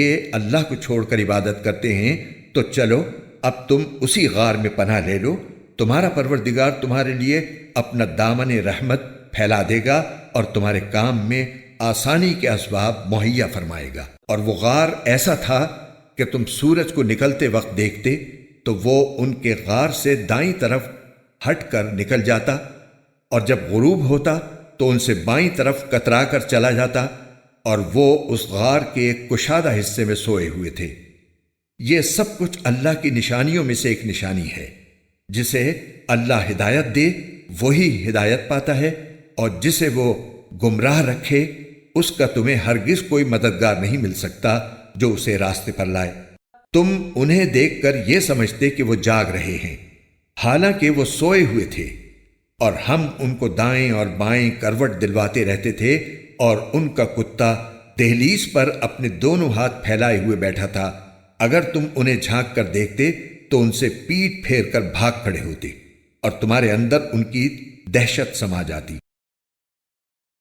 یہ اللہ کو چھوڑ کر عبادت کرتے ہیں تو چلو اب تم اسی غار میں پناہ لے لو، تمہارا پروردگار تمہارے لیے اپنا دامن رحمت پھیلا دے گا اور تمہارے کام میں آسانی کے اسباب مہیا فرمائے گا۔ اور وہ غار ایسا تھا کہ تم سورج کو نکلتے وقت دیکھتے تو وہ ان کے غار سے دائیں طرف ہٹ کر نکل جاتا، اور جب غروب ہوتا تو ان سے بائیں طرف کترا کر چلا جاتا، اور وہ اس غار کے ایک کشادہ حصے میں سوئے ہوئے تھے۔ یہ سب کچھ اللہ کی نشانیوں میں سے ایک نشانی ہے۔ جسے اللہ ہدایت دے وہی ہدایت پاتا ہے، اور جسے وہ گمراہ رکھے اس کا تمہیں ہرگز کوئی مددگار نہیں مل سکتا جو اسے راستے پر لائے۔ تم انہیں دیکھ کر یہ سمجھتے کہ وہ جاگ رہے ہیں، حالانکہ وہ سوئے ہوئے تھے، اور ہم ان کو دائیں اور بائیں کروٹ دلواتے رہتے تھے، اور ان کا کتا دہلیز پر اپنے دونوں ہاتھ پھیلائے ہوئے بیٹھا تھا۔ اگر تم انہیں جھانک کر دیکھتے تو ان سے پیٹ پھیر کر بھاگ کھڑے ہوتے، اور تمہارے اندر ان کی دہشت سما جاتی۔